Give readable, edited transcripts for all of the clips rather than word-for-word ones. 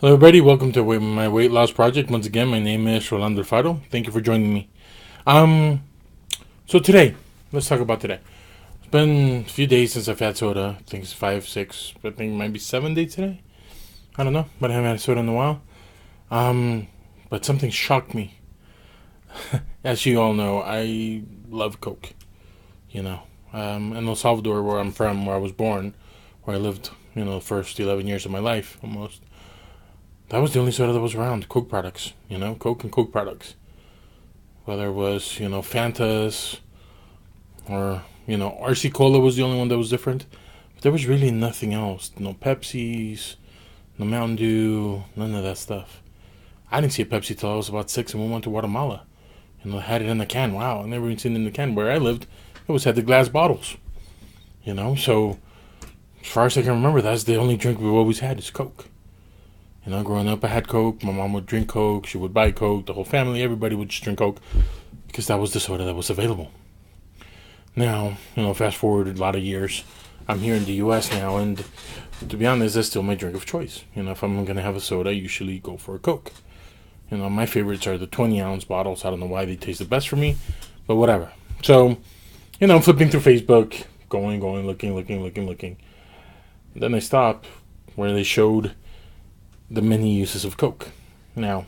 Hello, everybody. Welcome to my weight loss project. Once again, my name is Rolando Alfaro. Thank you for joining me. So today, let's talk about today. It's been a few days since I've had soda. I think it's 5, 6, I think it might be 7 days today. I don't know, but I haven't had soda in a while. But something shocked me. As you all know, I love Coke. In El Salvador, where I'm from, where I was born, where I lived, the first 11 years of my life almost. That was the only soda that was around. Coke products, Coke and Coke products. Whether it was, Fantas or, RC Cola was the only one that was different. But there was really nothing else. No Pepsis, no Mountain Dew, none of that stuff. I didn't see a Pepsi till I was about 6 and we went to Guatemala. I had it in the can. Wow, I never even seen it in the can. Where I lived, it always had the glass bottles. So as far as I can remember, that's the only drink we've always had is Coke. Growing up, I had Coke. My mom would drink Coke. She would buy Coke. The whole family, everybody would just drink Coke because that was the soda that was available. Now, fast forward a lot of years, I'm here in the U.S. now, and to be honest, that's still my drink of choice. If I'm going to have a soda, I usually go for a Coke. My favorites are the 20-ounce bottles. I don't know why they taste the best for me, but whatever. So, I'm flipping through Facebook, going, looking. Then I stop where they showed the many uses of Coke. Now,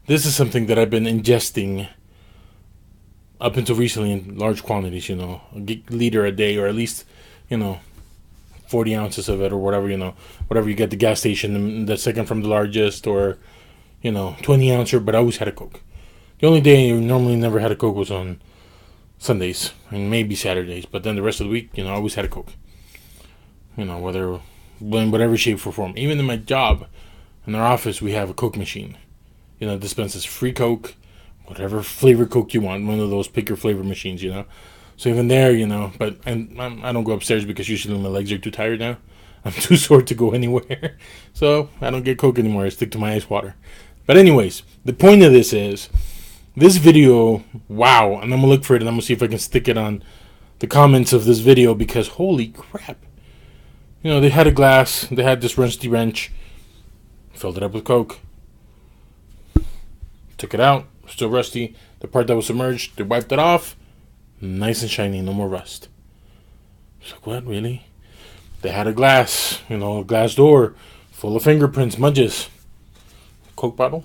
this is something that I've been ingesting up until recently in large quantities, a liter a day, or at least, 40 ounces of it, or whatever, whatever you get at the gas station, the second from the largest, or, 20 ouncer, but I always had a Coke. The only day I normally never had a Coke was on Sundays, and maybe Saturdays, but then the rest of the week, I always had a Coke. Whether in whatever shape or form. Even in my job, in our office, we have a Coke machine. Dispenses free Coke, whatever flavor Coke you want. One of those pick your flavor machines, So even there, but I don't go upstairs because usually my legs are too tired now. I'm too sore to go anywhere. So I don't get Coke anymore. I stick to my ice water. But anyways, the point of this is, this video, wow, and I'm going to look for it and I'm going to see if I can stick it on the comments of this video because holy crap. They had a glass, they had this rusty wrench, filled it up with Coke, took it out, still rusty. The part that was submerged, they wiped it off, nice and shiny, no more rust. It's like, what, really? They had a glass, a glass door, full of fingerprints, smudges. Coke bottle,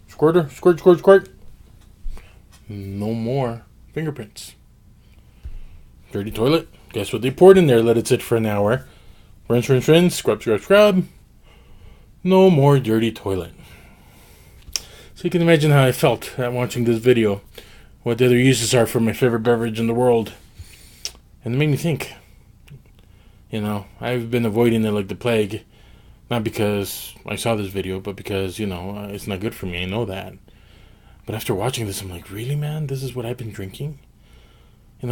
squirter, squirt. No more fingerprints. Dirty toilet. Guess what they poured in there? Let it sit for an hour. Rinse. Scrub. No more dirty toilet. So you can imagine how I felt at watching this video. What the other uses are for my favorite beverage in the world. And it made me think. I've been avoiding it like the plague. Not because I saw this video, but because, it's not good for me. I know that. But after watching this, I'm like, really, man? This is what I've been drinking?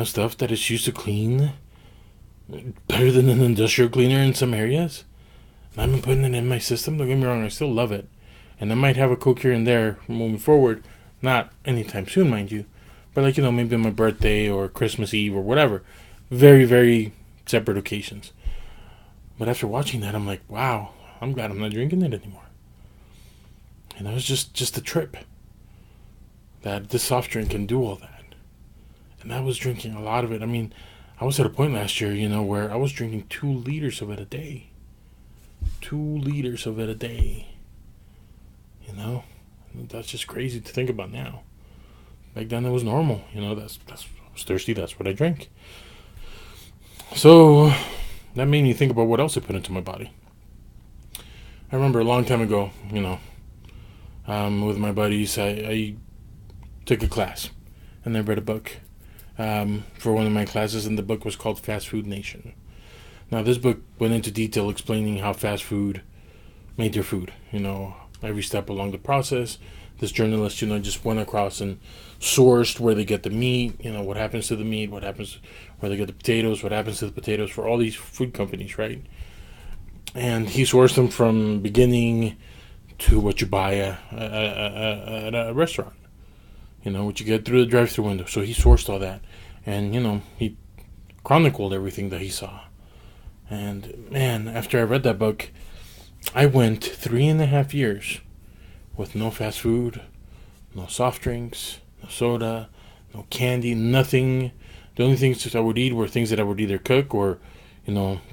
Stuff that is used to clean better than an industrial cleaner in some areas. And I've been putting it in my system. Don't get me wrong, I still love it. And I might have a Coke here and there moving forward. Not anytime soon, mind you. But maybe on my birthday or Christmas Eve or whatever. Very, very separate occasions. But after watching that, I'm like, wow, I'm glad I'm not drinking it anymore. And it was just a trip. That this soft drink can do all that. And I was drinking a lot of it. I mean, I was at a point last year, where I was drinking 2 liters of it a day. 2 liters of it a day. That's just crazy to think about now. Back then it was normal. That's I was thirsty, that's what I drank. So that made me think about what else I put into my body. I remember a long time ago, with my buddies, I took a class and I read a book. For one of my classes, and the book was called Fast Food Nation. Now, this book went into detail explaining how fast food made their food, every step along the process. This journalist, just went across and sourced where they get the meat, what happens to the meat, what happens where they get the potatoes, what happens to the potatoes for all these food companies, right? And he sourced them from beginning to what you buy at a restaurant. What you get through the drive-thru window. So he sourced all that. And, he chronicled everything that he saw. And, man, after I read that book, I went 3.5 years with no fast food, no soft drinks, no soda, no candy, nothing. The only things that I would eat were things that I would either cook or,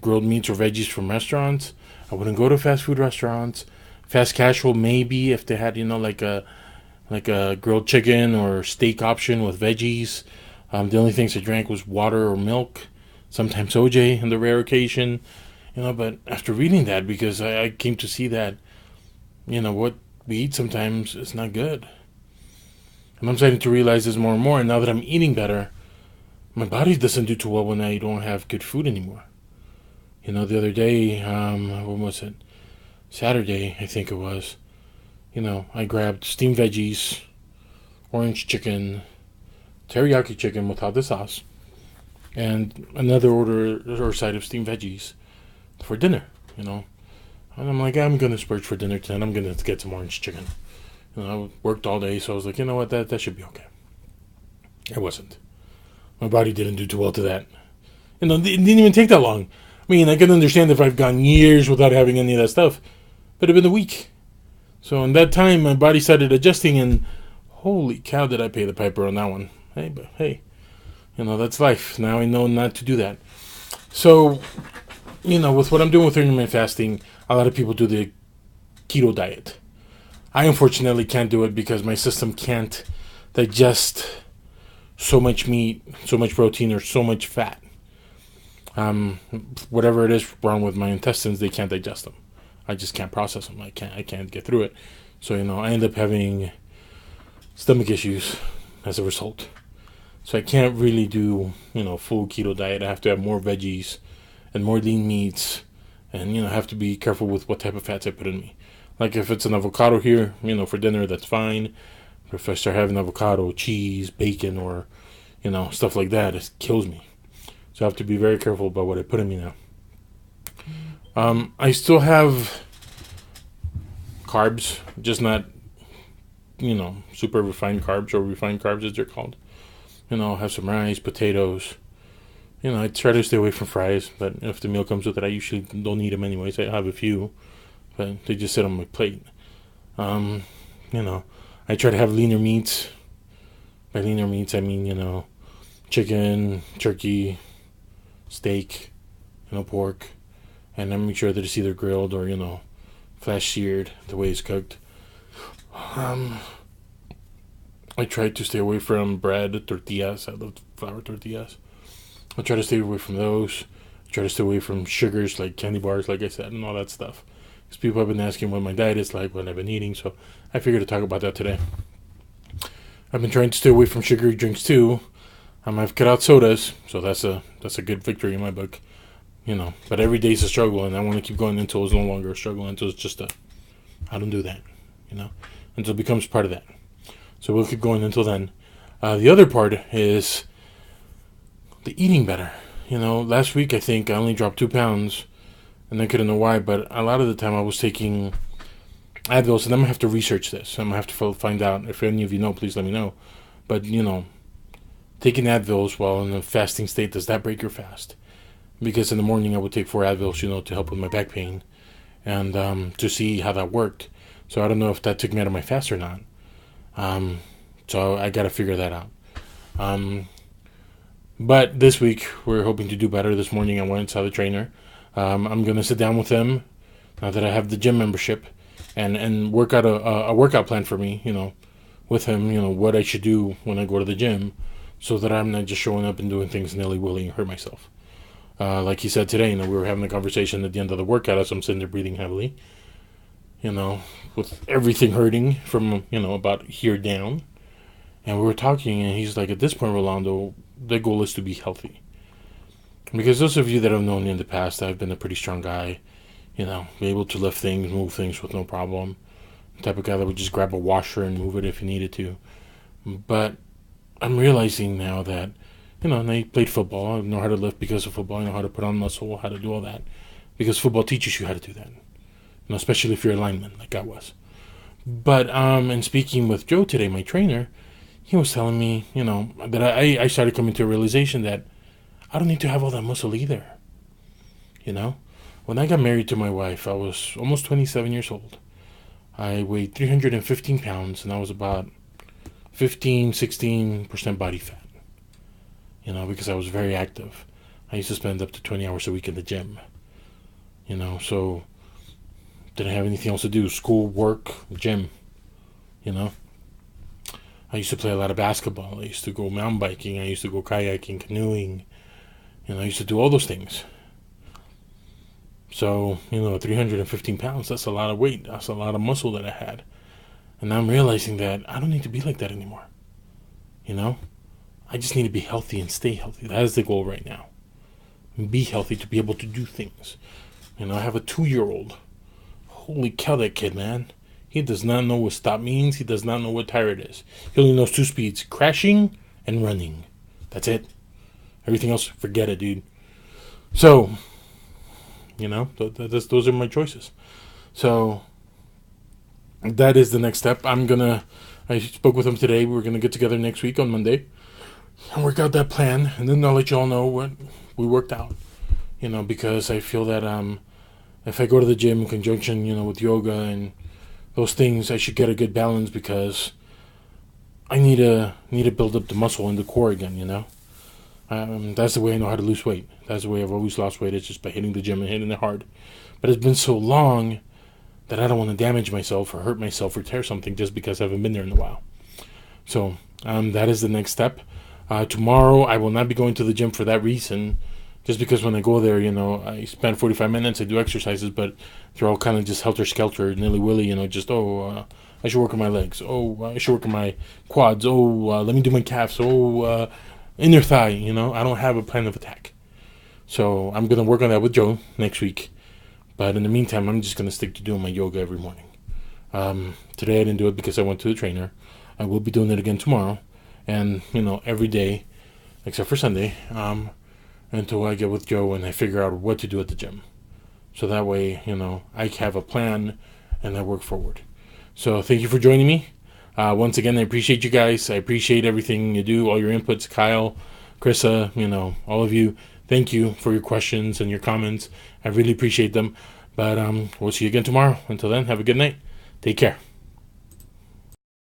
grilled meats or veggies from restaurants. I wouldn't go to fast food restaurants. Fast casual, maybe if they had, like a grilled chicken or steak option with veggies. The only things I drank was water or milk, sometimes OJ on the rare occasion. But after reading that, because I came to see that, what we eat sometimes is not good. And I'm starting to realize this more and more. And now that I'm eating better, my body doesn't do too well when I don't have good food anymore. The other day, when was it? Saturday, I think it was. I grabbed steamed veggies, orange chicken, teriyaki chicken without the sauce, and another order or side of steamed veggies for dinner. And I'm like, I'm gonna splurge for dinner tonight. I'm gonna get some orange chicken. I worked all day, so I was like, you know what, that should be okay. It wasn't. My body didn't do too well to that. It didn't even take that long. I mean, I can understand if I've gone years without having any of that stuff, but it'd been a week. So in that time, my body started adjusting, and holy cow, did I pay the piper on that one. Hey, that's life. Now I know not to do that. So, with what I'm doing with intermittent fasting, a lot of people do the keto diet. I unfortunately can't do it because my system can't digest so much meat, so much protein, or so much fat. Whatever it is wrong with my intestines, they can't digest them. I just can't process them. I can't get through it. So, I end up having stomach issues as a result. So I can't really do, full keto diet. I have to have more veggies and more lean meats, and, I have to be careful with what type of fats I put in me. Like if it's an avocado here, for dinner, that's fine. But if I start having avocado, cheese, bacon, or, stuff like that, it kills me. So I have to be very careful about what I put in me now. I still have carbs, just not, super refined carbs, or refined carbs as they're called. I'll have some rice, potatoes. I try to stay away from fries, but if the meal comes with it, I usually don't eat them anyways. I have a few, but they just sit on my plate. I try to have leaner meats. By leaner meats, I mean, chicken, turkey, steak, pork. And I make sure that it's either grilled or, flash seared the way it's cooked. I try to stay away from bread, tortillas. I love flour tortillas. I try to stay away from those. I try to stay away from sugars like candy bars, like I said, and all that stuff. Because people have been asking what my diet is like, what I've been eating, so I figured to talk about that today. I've been trying to stay away from sugary drinks too. I've cut out sodas, so that's a good victory in my book. But every day is a struggle, and I want to keep going until it's no longer a struggle, until it's just I don't do that, until it becomes part of that. So we'll keep going until then. The other part is the eating better. Last week I think I only dropped 2 pounds, and I couldn't know why, but a lot of the time I was taking Advils, and I'm going to have to research this. I'm going to have to find out. If any of you know, please let me know. But, taking Advils while in a fasting state, does that break your fast? Because in the morning I would take 4 Advils, to help with my back pain, and to see how that worked. So I don't know if that took me out of my fast or not. So I got to figure that out. But this week we're hoping to do better. This morning I went and saw the trainer. I'm going to sit down with him now that I have the gym membership, and work out a workout plan for me, with him, what I should do when I go to the gym, so that I'm not just showing up and doing things nilly-willy and hurt myself. Like he said today, we were having a conversation at the end of the workout as I'm sitting there breathing heavily, with everything hurting from, about here down. And we were talking, and he's like, at this point, Rolando, the goal is to be healthy. Because those of you that have known me in the past, I've been a pretty strong guy, be able to lift things, move things with no problem. The type of guy that would just grab a washer and move it if he needed to. But I'm realizing now that, and I played football. I know how to lift because of football. I know how to put on muscle, how to do all that. Because football teaches you how to do that. Especially if you're a lineman, like I was. But, in speaking with Joe today, my trainer, he was telling me, that I started coming to a realization that I don't need to have all that muscle either. When I got married to my wife, I was almost 27 years old. I weighed 315 pounds, and I was about 16% body fat. Because I was very active. I used to spend up to 20 hours a week in the gym. So didn't have anything else to do. School, work, gym. I used to play a lot of basketball. I used to go mountain biking. I used to go kayaking, canoeing. I used to do all those things. So, 315 pounds, that's a lot of weight. That's a lot of muscle that I had. And I'm realizing that I don't need to be like that anymore. I just need to be healthy and stay healthy. That is the goal right now. Be healthy to be able to do things. I have a 2-year-old. Holy cow, that kid, man. He does not know what stop means. He does not know what tire it is. He only knows 2 speeds, crashing and running. That's it. Everything else, forget it, dude. So, those are my choices. So, that is the next step. I spoke with him today. We're going to get together next week on Monday and work out that plan. And then I'll let you all know what we worked out. Because I feel that if I go to the gym in conjunction, with yoga and those things, I should get a good balance because I need to build up the muscle and the core again, That's the way I know how to lose weight. That's the way I've always lost weight. It's just by hitting the gym and hitting it hard. But it's been so long that I don't want to damage myself or hurt myself or tear something just because I haven't been there in a while. So that is the next step. Tomorrow I will not be going to the gym for that reason. Just because when I go there, I spend 45 minutes, I do exercises, but they're all kind of just helter-skelter, nilly-willy, I should work on my legs. Oh, I should work on my quads. Oh, let me do my calves. Oh, inner thigh, I don't have a plan of attack. So I'm going to work on that with Joe next week. But in the meantime, I'm just going to stick to doing my yoga every morning. Today I didn't do it because I went to the trainer. I will be doing it again tomorrow. And, every day, except for Sunday, until I get with Joe and I figure out what to do at the gym. So that way, I have a plan and I work forward. So thank you for joining me. Once again, I appreciate you guys. I appreciate everything you do, all your inputs. Kyle, Krissa, all of you. Thank you for your questions and your comments. I really appreciate them. But we'll see you again tomorrow. Until then, have a good night. Take care.